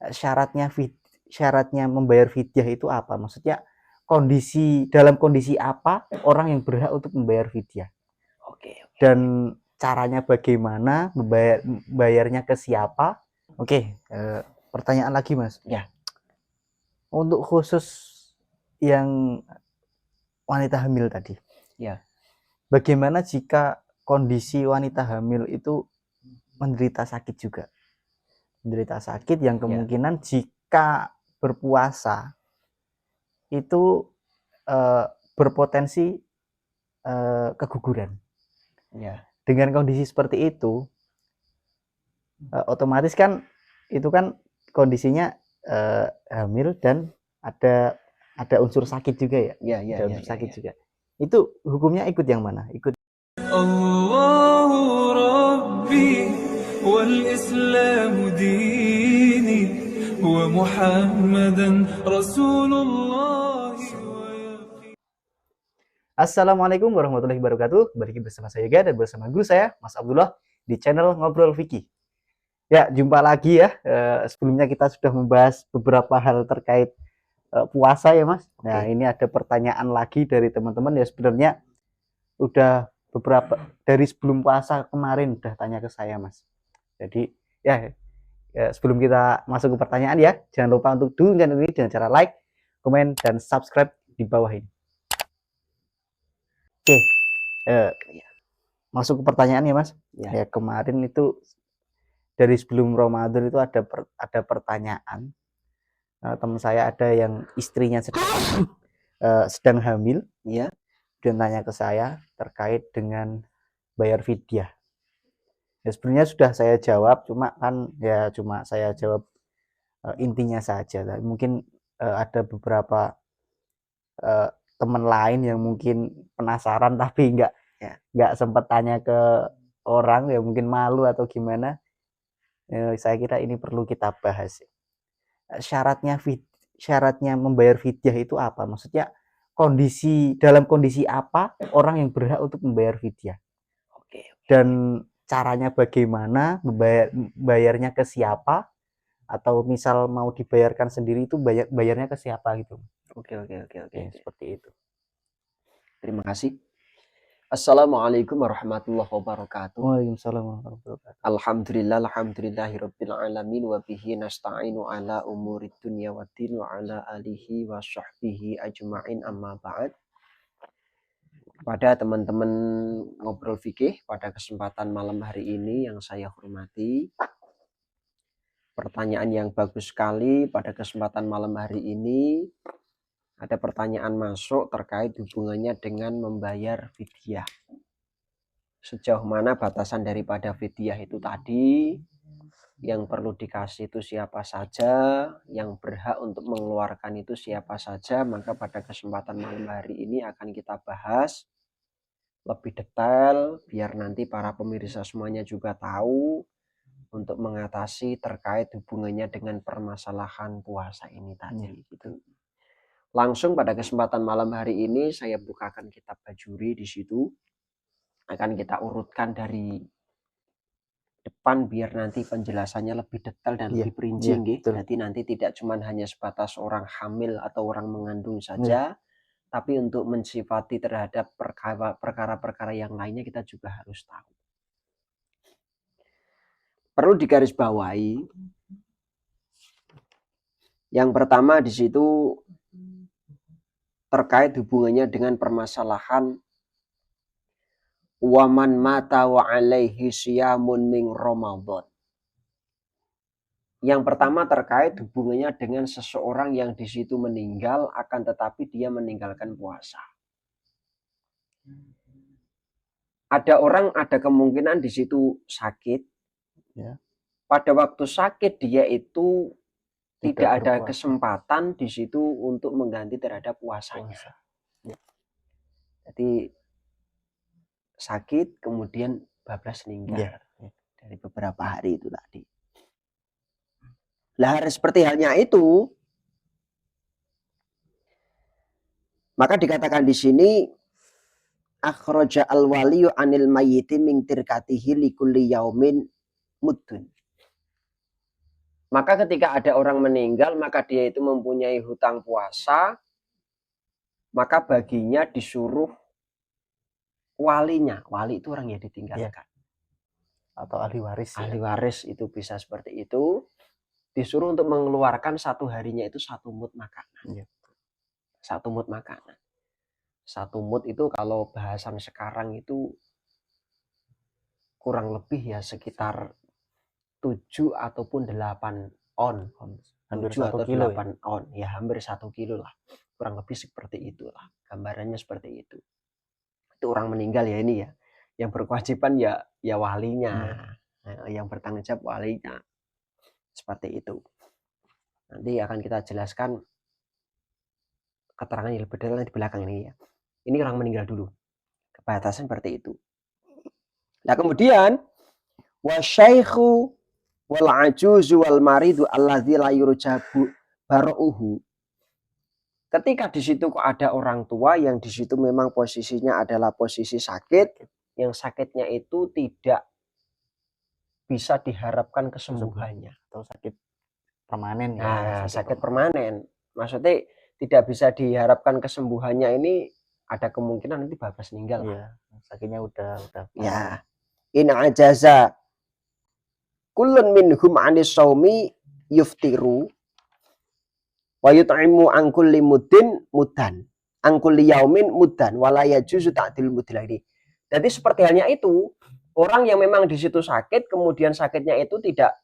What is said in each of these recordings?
syaratnya syaratnya membayar fidyah itu apa? Maksudnya dalam kondisi apa orang yang berhak untuk membayar fidyah? Oke. Dan caranya bagaimana, bayarnya ke siapa? Oke, pertanyaan lagi Mas. Ya. Untuk khusus yang wanita hamil tadi. Ya. Bagaimana jika kondisi wanita hamil itu menderita sakit juga? Menderita sakit yang kemungkinan jika berpuasa itu berpotensi keguguran. Ya. Dengan kondisi seperti itu, otomatis kan itu kan kondisinya hamil dan ada unsur sakit juga ya. Ada unsur sakit juga. Itu hukumnya ikut yang mana? Ikut Allahu Rabbi wal Islam dini wa Muhammadan Rasulullah. Assalamualaikum warahmatullahi wabarakatuh. Balik bersama saya Yoga dan bersama guru saya Mas Abdullah di channel Ngobrol Fikih. Ya, jumpa lagi ya. Sebelumnya kita sudah membahas beberapa hal terkait puasa ya Mas. Nah, ini ada pertanyaan lagi dari teman-teman ya, sebenarnya udah beberapa dari sebelum puasa kemarin udah tanya ke saya Mas. Jadi ya sebelum kita masuk ke pertanyaan ya, jangan lupa untuk dukung channel ini dengan cara like, komen, dan subscribe di bawah ini. Oke, masuk ke pertanyaan ya Mas. Ya, kemarin itu dari sebelum Ramadan itu ada pertanyaan. Teman saya ada yang istrinya sedang hamil, ya, dan tanya ke saya terkait dengan bayar fidyah. Ya, sebenarnya sudah saya jawab, cuma saya jawab intinya saja. Mungkin ada beberapa teman lain yang mungkin penasaran tapi nggak sempat tanya ke orang, ya mungkin malu atau gimana. Saya kira ini perlu kita bahas. Syaratnya membayar fidyah itu apa? Maksudnya dalam kondisi apa orang yang berhak untuk membayar fidyah? Dan caranya bagaimana, bayarnya ke siapa? Atau misal mau dibayarkan sendiri itu bayarnya ke siapa gitu? Oke. Seperti itu. Terima kasih. Assalamualaikum warahmatullahi wabarakatuh. Waalaikumsalam warahmatullahi wabarakatuh. Alhamdulillahirabbil alamin wa bihi nasta'inu ala umurid dunya waddin wa ala alihi wa sahbihi ajma'in, amma ba'd. Pada teman-teman ngobrol fikih pada kesempatan malam hari ini yang saya hormati, pertanyaan yang bagus sekali pada kesempatan malam hari ini. Ada pertanyaan masuk terkait hubungannya dengan membayar fidyah. Sejauh mana batasan daripada fidyah itu tadi, yang perlu dikasih itu siapa saja, yang berhak untuk mengeluarkan itu siapa saja. Maka pada kesempatan malam hari ini akan kita bahas lebih detail, biar nanti para pemirsa semuanya juga tahu untuk mengatasi terkait hubungannya dengan permasalahan puasa ini tadi. Gitu. Langsung pada kesempatan malam hari ini saya bukakan kitab Bajuri di situ. Akan kita urutkan dari depan biar nanti penjelasannya lebih detail dan lebih perinci. Jadi nanti tidak cuma hanya sebatas orang hamil atau orang mengandung saja, tapi untuk mensifati terhadap perkara-perkara yang lainnya kita juga harus tahu. Perlu digarisbawahi. Yang pertama di situ terkait hubungannya dengan permasalahan waman mata wa alaihi siyamun min Ramadan. Yang pertama terkait hubungannya dengan seseorang yang di situ meninggal akan tetapi dia meninggalkan puasa. Ada orang ada kemungkinan di situ sakit. Ya. Pada waktu sakit dia itu tidak ada kesempatan di situ untuk mengganti terhadap puasanya. Ya. Jadi sakit kemudian bablas meninggal dari beberapa hari itu tadi. Lah seperti halnya itu, maka dikatakan di sini akhraja al-waliyu anil mayyiti min tirkatihi likulli yaumin muddun. Maka ketika ada orang meninggal, maka dia itu mempunyai hutang puasa, maka baginya disuruh walinya. Wali itu orang yang ditinggalkan. Atau ahli waris ya. Ahli waris itu bisa seperti itu. Disuruh untuk mengeluarkan satu harinya itu 1 mud makanan. Iya. 1 mud makanan. 1 mud itu kalau bahasan sekarang itu kurang lebih ya sekitar 7 ataupun 8 on. Hampir 7 1 atau kilo 8 on. Ya hampir 1 kilo lah. Kurang lebih seperti itulah. Gambarannya seperti itu. Itu orang meninggal ya ini ya. Yang berkewajiban ya walinya. Yang bertanggung jawab walinya. Seperti itu. Nanti akan kita jelaskan keterangan yang lebih detail di belakang ini ya. Ini orang meninggal dulu. Batasan seperti itu. Nah kemudian wasyaikhu wal ajuzu wal maridu alladzi la yurjabu bara'uhu. Ketika di situ kok ada orang tua yang di situ memang posisinya adalah posisi sakit, yang sakitnya itu tidak bisa diharapkan kesembuhannya. Atau sakit permanen ya. Nah, sakit permanen. Maksudnya tidak bisa diharapkan kesembuhannya ini ada kemungkinan nanti bablas meninggal. Iya, sakitnya udah Ya. In ajaza kullun minhum anis saumi yuftiru wa yut'imu an kulli muddin muddan. An kulli yaumin muddan wala yajuzu ta'dil muddil ini. Jadi seperti halnya itu, orang yang memang di situ sakit kemudian sakitnya itu tidak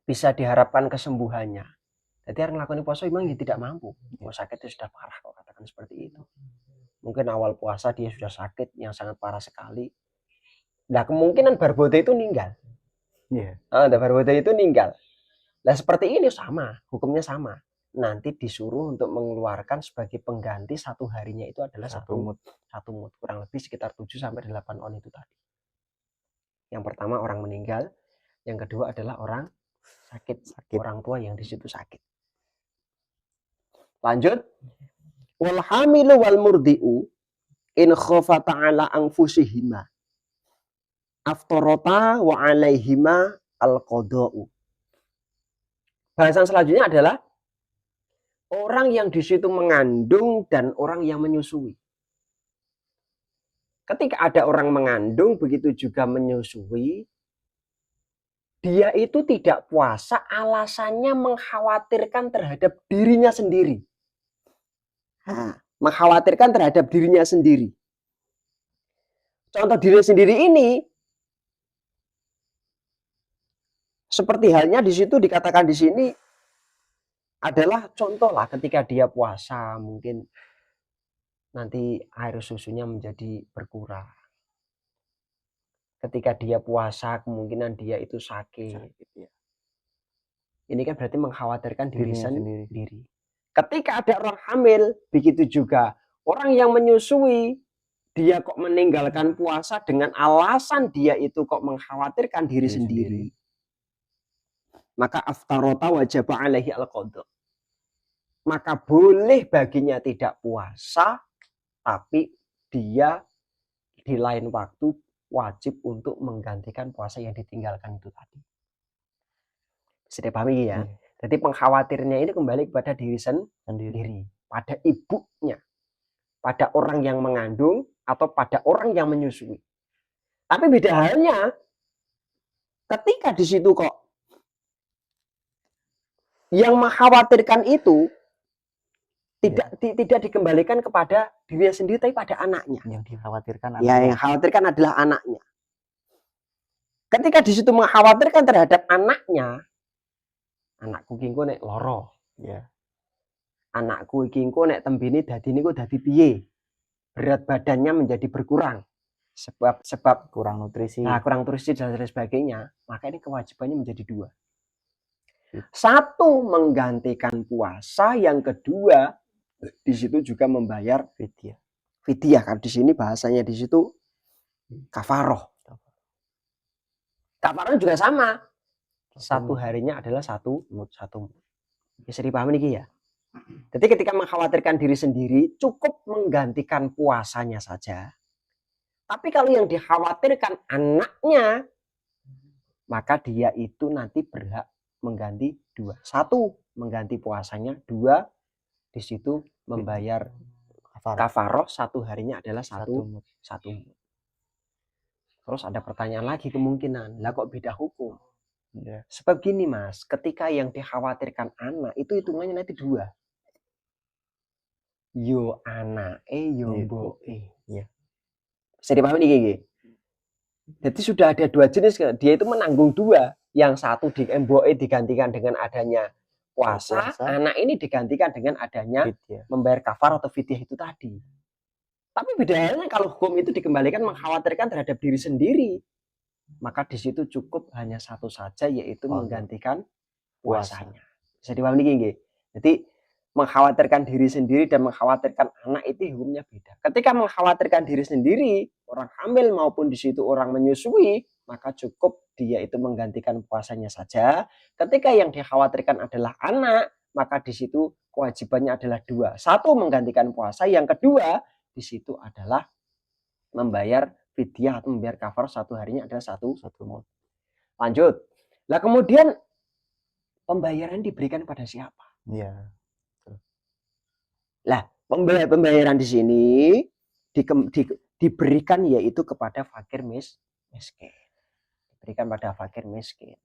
bisa diharapkan kesembuhannya. Jadi orang melakukan puasa memang tidak mampu. Oh, sakitnya sudah parah kok katakan seperti itu. Mungkin awal puasa dia sudah sakit yang sangat parah sekali. Nah kemungkinan barboda itu meninggal. Iya. Barboda itu meninggal. Nah seperti ini sama, hukumnya sama. Nanti disuruh untuk mengeluarkan sebagai pengganti 1 harinya itu adalah 1 mud. Kurang lebih sekitar 7 sampai 8 on itu tadi. Yang pertama orang meninggal, yang kedua adalah orang sakit. Orang tua yang di situ sakit. Lanjut. Wal hamilu wal murdi'u in khofa ta'ala anfusihima aftarota wa alaihima al-qada'u. Bahasan selanjutnya adalah orang yang di situ mengandung dan orang yang menyusui. Ketika ada orang mengandung, begitu juga menyusui, dia itu tidak puasa alasannya mengkhawatirkan terhadap dirinya sendiri. Mengkhawatirkan terhadap dirinya sendiri. Contoh diri sendiri ini seperti halnya di situ dikatakan di sini adalah contoh lah ketika dia puasa mungkin nanti air susunya menjadi berkurang. Ketika dia puasa kemungkinan dia itu sakit. Ini kan berarti mengkhawatirkan diri sendiri. Ketika ada orang hamil, begitu juga orang yang menyusui, dia kok meninggalkan puasa dengan alasan dia itu kok mengkhawatirkan diri sendiri. Maka aftarota wajib alaihi al-qadha. Maka boleh baginya tidak puasa, tapi dia di lain waktu wajib untuk menggantikan puasa yang ditinggalkan itu tadi. Bisa dipahami ya? Jadi pengkhawatirnya ini kembali kepada diri sendiri, pada ibunya, pada orang yang mengandung atau pada orang yang menyusui. Tapi beda halnya ketika di situ kok yang mengkhawatirkan itu tidak dikembalikan kepada dirinya sendiri tapi pada anaknya. Yang dikhawatirkan anaknya. Yang dikhawatirkan adalah anaknya. Ketika di situ mengkhawatirkan terhadap anaknya, anakku iki engko nek loro, ya. Anakku iki engko nek tembene dadi niku dadi piye? Berat badannya menjadi berkurang sebab kurang nutrisi. Nah, kurang nutrisi dan lain sebagainya, maka ini kewajibannya menjadi 2. 1 menggantikan puasa, yang kedua di situ juga membayar fidyah. Fidyah kan di sini bahasanya di situ kafaroh. Kafaroh juga sama. 1 harinya adalah 1 mud. Bisa dipahami nih ya. Jadi ketika mengkhawatirkan diri sendiri cukup menggantikan puasanya saja. Tapi kalau yang dikhawatirkan anaknya, maka dia itu nanti berhak mengganti 2. 1 mengganti puasanya, 2 di situ membayar kafaroh 1 harinya adalah satu mud. Terus ada pertanyaan lagi kemungkinan, lah kok beda hukum? Ya. Sebab gini Mas, ketika yang dikhawatirkan anak itu hitungannya nanti 2. Yo anake yo mboke. Iya. Bisa dipahami nih. Jadi sudah ada 2 jenis, dia itu menanggung 2. Yang satu di mboke digantikan dengan adanya puasa, anak ini digantikan dengan adanya membayar kafar atau fidyah itu tadi. Tapi bedanya kalau hukum itu dikembalikan mengkhawatirkan terhadap diri sendiri, maka di situ cukup hanya satu saja, yaitu menggantikan puasanya. Bisa dipahami nggih? Jadi mengkhawatirkan diri sendiri dan mengkhawatirkan anak itu hukumnya beda. Ketika mengkhawatirkan diri sendiri, orang hamil maupun di situ orang menyusui, maka cukup dia itu menggantikan puasanya saja. Ketika yang dikhawatirkan adalah anak, maka di situ kewajibannya adalah 2. 1 menggantikan puasa, yang kedua di situ adalah membayar fidyah atau membayar kafar 1 harinya adalah 1 mud. Lanjut. Lah kemudian pembayaran diberikan pada siapa? Iya. Lah, pembayaran di sini diberikan yaitu kepada fakir miskin. Diberikan pada fakir miskin.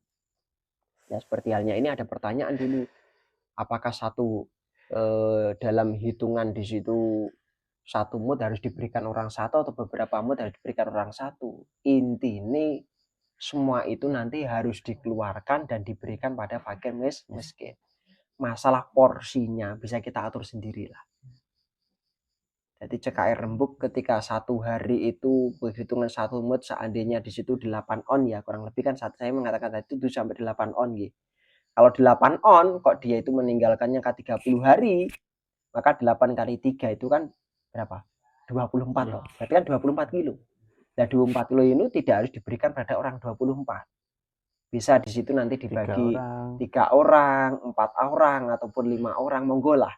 Ya seperti halnya ini ada pertanyaan dulu. Apakah dalam hitungan di situ 1 mud harus diberikan orang satu atau beberapa mud harus diberikan orang satu? Intinya semua itu nanti harus dikeluarkan dan diberikan pada fakir miskin. Masalah porsinya bisa kita atur sendirilah. Jadi CKR rembuk ketika 1 hari itu berhitungan 1 mud, seandainya di situ 8 on ya, kurang lebih kan saya mengatakan tadi 7 sampai 8 on gitu. Kalau 8 on kok dia itu meninggalkannya ke 30 hari, maka 8 kali 3 itu kan berapa? 24 loh. Berarti kan 24 kilo. Nah 24 kilo ini tidak harus diberikan pada orang 24. Bisa di situ nanti dibagi 3 orang, 4 orang ataupun 5 orang, monggo lah.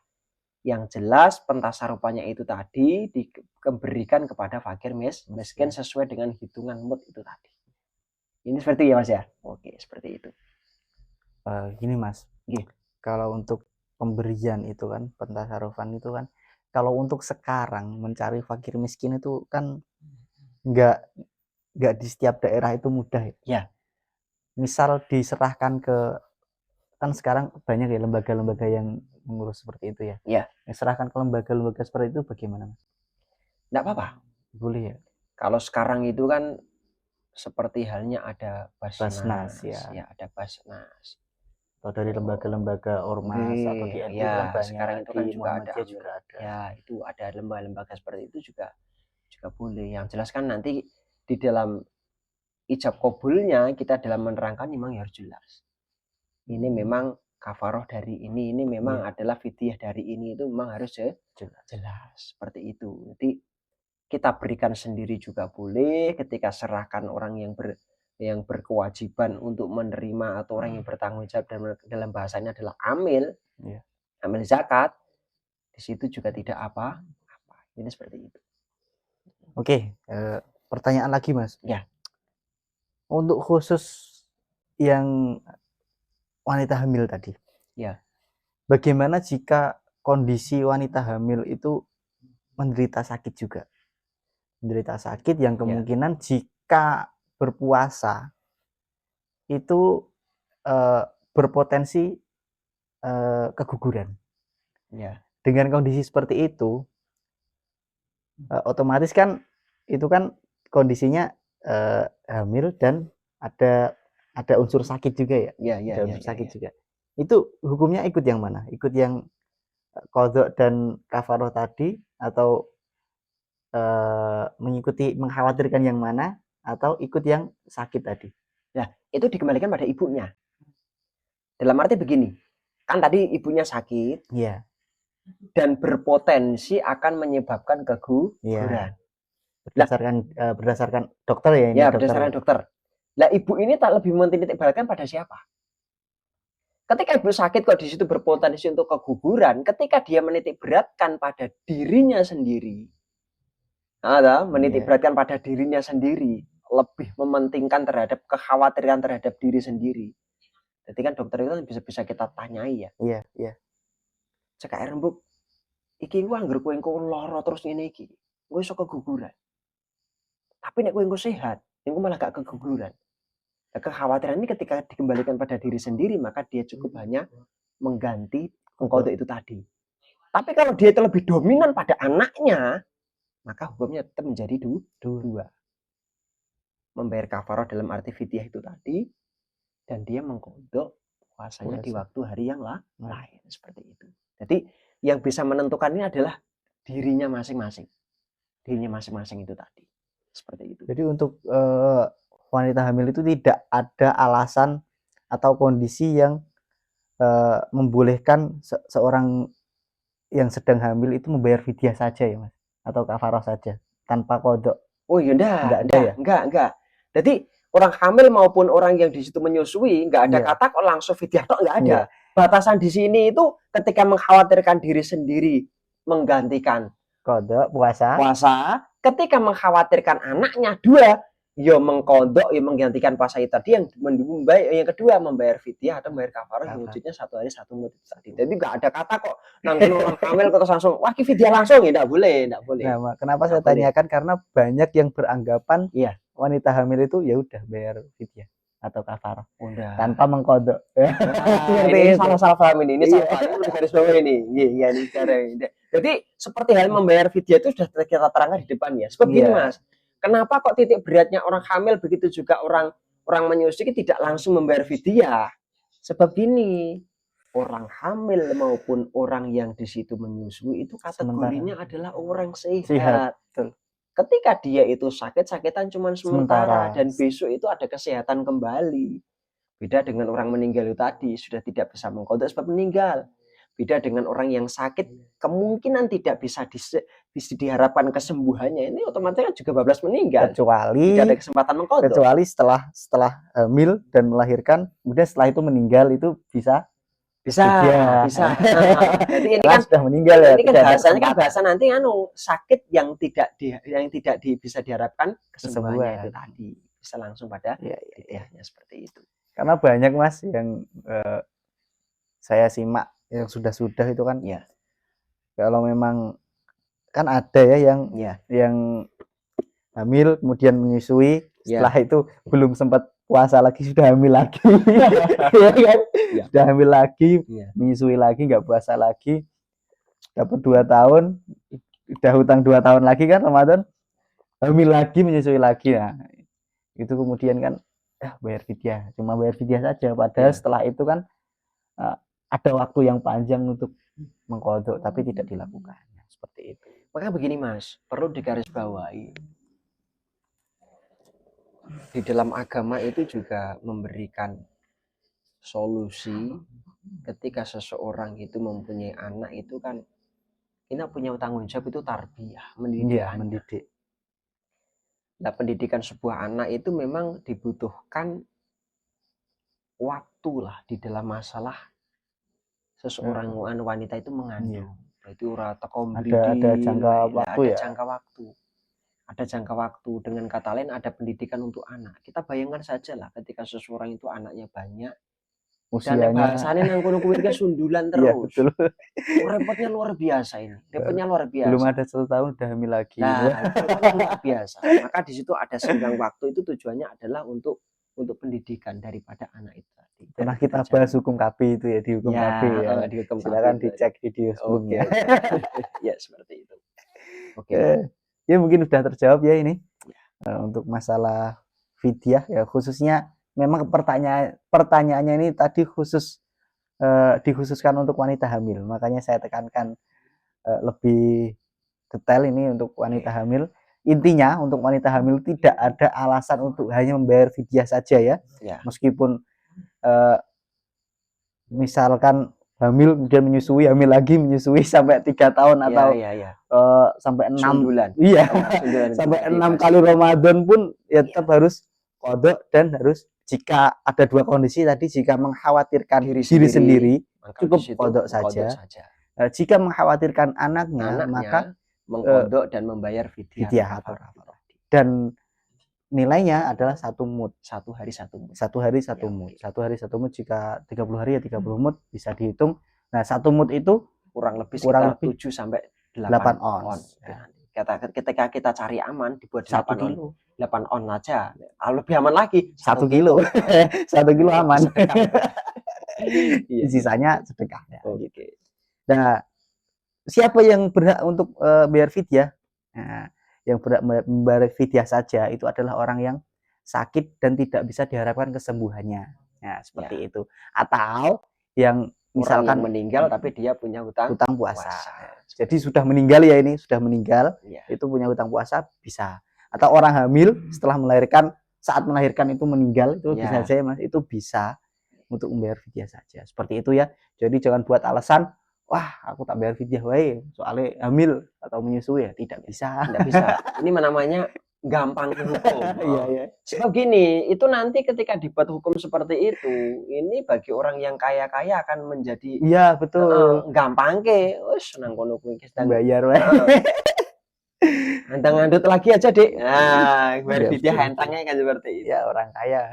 Yang jelas pentasarufannya itu tadi diberikan kepada fakir miskin sesuai dengan hitungan mud itu tadi. Ini seperti ya Mas ya? Oke, seperti itu. Gini Mas, kalau untuk pemberian itu kan, pentasarufan itu kan, kalau untuk sekarang mencari fakir miskin itu kan nggak di setiap daerah itu mudah ya. Misal diserahkan ke, kan sekarang banyak ya lembaga-lembaga yang mengurus seperti itu ya. Ya. Diserahkan ke lembaga-lembaga seperti itu bagaimana Mas? Nggak apa-apa. Boleh ya. Kalau sekarang itu kan seperti halnya ada Basnas ya ada Basnas. Atau dari lembaga-lembaga ormas atau di NU kan banyak. Sekarang itu kan juga ada. Ya, itu ada lembaga-lembaga seperti itu juga boleh. Yang jelas kan nanti di dalam ijab kabulnya kita dalam menerangkan memang harus jelas. Ini memang kafaroh dari ini memang adalah fidyah dari ini, itu memang harus jelas seperti itu. Jadi kita berikan sendiri juga boleh, ketika serahkan orang yang berkewajiban untuk menerima atau orang yang bertanggung jawab dalam bahasanya adalah amil zakat, di situ juga tidak apa-apa. Ini seperti itu. Oke, pertanyaan lagi Mas. Ya. Untuk khusus yang wanita hamil tadi. Ya. Bagaimana jika kondisi wanita hamil itu menderita sakit juga? Menderita sakit yang kemungkinan jika berpuasa itu berpotensi keguguran. Ya. Dengan kondisi seperti itu, otomatis kan itu kan kondisinya hamil dan ada unsur sakit juga ya. Ada unsur sakit juga. Itu hukumnya ikut yang mana? Ikut yang qadha dan kafaroh tadi, atau mengkhawatirkan yang mana, atau ikut yang sakit tadi? Nah, itu dikembalikan pada ibunya. Dalam arti begini, kan tadi ibunya sakit, dan berpotensi akan menyebabkan keguguran. Berdasarkan dokter ya ini. Berdasarkan dokter. Lah ibu ini tak lebih menitikberatkan pada siapa? Ketika ibu sakit kok di situ berpotensi untuk keguguran, ketika dia menitikberatkan pada dirinya sendiri, menitikberatkan pada dirinya sendiri, lebih mementingkan terhadap kekhawatiran terhadap diri sendiri Jadi kan dokter itu bisa kita tanyai ya. Iya, iya. Cekak rembuk iki ku anggere kowe engko lara terus ngene iki. Kowe iso keguguran. Tapi nek kowe engko sehat, engko malah gak keguguran. Nah, kekhawatiran ini ketika dikembalikan pada diri sendiri, maka dia cukup hanya mengganti kodok itu tadi. Tapi kalau dia itu lebih dominan pada anaknya, maka hukumnya tetap menjadi dua. Membayar kafarah dalam arti fidyah itu tadi, dan dia mengkodok puasanya di waktu hari yang lain. Seperti itu. Jadi yang bisa menentukan ini adalah dirinya masing-masing. Dirinya masing-masing itu tadi. Seperti itu. Jadi untuk wanita hamil itu tidak ada alasan atau kondisi yang membolehkan seorang yang sedang hamil itu membayar fidyah saja ya Mas, atau kafarah saja tanpa kodok. Oh iya enggak. Jadi orang hamil maupun orang yang di situ menyusui nggak ada kata kok langsung fidyah tok, nggak ada. Batasan di sini itu ketika mengkhawatirkan diri sendiri menggantikan kodok puasa. Ketika mengkhawatirkan anaknya dua, ya mengkodok, ya menggantikan puasa itu tadi. Yang kedua membayar fidyah atau membayar kafarah yang wujudnya 1 hari 1 mulut tadi. Jadi nggak ada kata kok nanggung orang hamil terus langsung wah fidyah langsung ya, nggak boleh. Nah, kenapa saya tanyakan karena banyak yang beranggapan wanita hamil itu ya udah bayar fidyah atau kafarah tanpa mengkodok. Ini salah paham ini salah ini garis bawah ini. Iya ini sekarang. Jadi seperti hal membayar fidyah itu sudah kita terangkan di depan ya. Sebab gini Mas, kenapa kok titik beratnya orang hamil begitu juga orang menyusui tidak langsung membayar fidyah? Sebab gini, orang hamil maupun orang yang di situ menyusui itu kategorinya adalah orang sehat. Betul. Ketika dia itu sakitan cuma sementara dan besok itu ada kesehatan kembali. Beda dengan orang meninggal itu tadi sudah tidak bisa mengkodok sebab meninggal. Beda dengan orang yang sakit kemungkinan tidak bisa diharapkan kesembuhannya, ini otomatis kan juga bablas meninggal kecuali tidak ada kesempatan mengkodok. Kecuali setelah hamil dan melahirkan, kemudian setelah itu meninggal itu bisa. Nah, jadi ini kan sudah meninggal ya. Ini kan bahasanya kan bahasa nanti sakit yang tidak bisa diharapkan kesembuhannya itu tadi bisa langsung pada fidyahnya seperti itu. Karena banyak Mas yang saya simak yang sudah itu kan kalau memang kan ada ya yang hamil kemudian menyusui setelah itu belum sempat puasa lagi sudah hamil lagi. Ya kan? Sudah hamil lagi, menyusui lagi, nggak puasa lagi, dapat 2 tahun, udah hutang 2 tahun lagi kan Ramadan, hamil lagi, menyusui lagi. Nah itu kemudian kan bayar fidyah, cuma bayar fidyah saja, padahal setelah itu kan ada waktu yang panjang untuk mengkodok tapi tidak dilakukan. Seperti itu. Maka begini Mas, perlu digarisbawahi di dalam agama itu juga memberikan solusi ketika seseorang itu mempunyai anak itu kan kita punya tanggung jawab itu tarbiyah, mendidik. Nah, pendidikan sebuah anak itu memang dibutuhkan waktu lah di dalam masalah seseorang wanita itu mengandung. Itu ada jangka waktu Ada jangka waktu. Dengan kata lain ada pendidikan untuk anak. Kita bayangkan saja lah ketika seseorang itu anaknya banyak, usianya bahasanya nang kono kuwi sundulan terus. Iya, betul. Repotnya luar biasa ini. Belum ada 1 tahun udah hamil lagi. Nah, luar biasa. Maka di situ ada senggang waktu itu tujuannya adalah untuk pendidikan daripada anak itu tadi. Pernah kita bahas hukum KB itu ya, di hukum KB ya. Silakan dicek video sebelumnya. Ya seperti itu. Ya mungkin sudah terjawab ya ini untuk masalah fidyah ya, khususnya memang pertanyaannya ini tadi dikhususkan untuk wanita hamil, makanya saya tekankan lebih detail ini untuk wanita hamil. Intinya untuk wanita hamil tidak ada alasan untuk hanya membayar fidyah saja ya. Meskipun misalkan hamil kemudian menyusui, hamil lagi menyusui sampai 3 tahun atau sampai 6 bulan. Sampai 6 kali Ramadan pun ya tetap harus kodok, dan harus jika ada 2 kondisi tadi, jika mengkhawatirkan diri sendiri cukup kodok saja. Jika mengkhawatirkan anaknya maka mengkodok dan membayar fidyah. Dan nilainya adalah 1 mud. 1 hari 1 mud. 1 hari 1 Ya, mud. oke. 1 hari 1 mud, jika 30 hari ya 30 mud, bisa dihitung. Nah, 1 mud itu Kurang lebih Kurang sekitar lebih 7 sampai 8 8 ons. Nah, ketika kita cari aman dibuat 1 8 on, kilo. 8 on aja. Lebih aman lagi 1 kilo. 1 kilo aman. Sedekah. Iya. Sisanya sedekah ya, Oke. gitu. Nah, siapa yang berhak untuk bayar fidyah? Nah, yang berhak membayar fidyah saja itu adalah orang yang sakit dan tidak bisa diharapkan kesembuhannya. Nah, seperti itu. Atau yang Orang yang misalkan meninggal tapi dia punya hutang puasa. Jadi sudah meninggal ya, ini sudah meninggal, Ya. itu punya hutang puasa bisa. Atau orang hamil setelah melahirkan, saat melahirkan itu meninggal, itu Ya. bisa saja Mas, itu bisa untuk membayar fidyah saja. Seperti itu ya. Jadi jangan buat alasan, wah aku tak bayar fidyah wae soalnya hamil atau menyusui, ya tidak bisa. Tidak bisa. Ini namanya gampang hukum. Iya, iya. Sebab gini, itu nanti ketika dibuat hukum seperti itu, ini bagi orang yang kaya-kaya akan menjadi Iya, betul. gampang ke, wis nang kono kuwi Bayar wae. Andang-andut lagi aja, Dik. Nah, bayar fidyah entangnya kan seperti itu. Ya, orang kaya.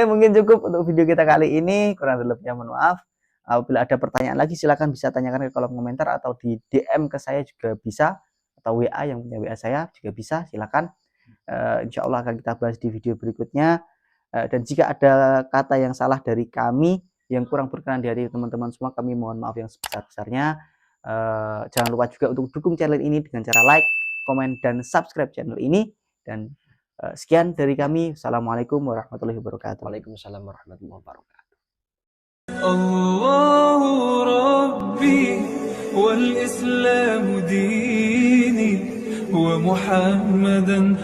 Mungkin cukup untuk video kita kali ini. Kurang lebihnya mohon maaf. Apabila ada pertanyaan lagi silakan bisa tanyakan ke kolom komentar atau di DM ke saya juga bisa, atau WA yang punya WA saya juga bisa, silakan. Insya Allah akan kita bahas di video berikutnya. Dan jika ada kata yang salah dari kami yang kurang berkenan di hati teman-teman semua, kami mohon maaf yang sebesar-besarnya. Jangan lupa juga untuk dukung channel ini dengan cara like, komen, dan subscribe channel ini. Dan sekian dari kami. Assalamualaikum warahmatullahi wabarakatuh. Waalaikumsalam warahmatullahi wabarakatuh. الله ربي والإسلام ديني ومحمدا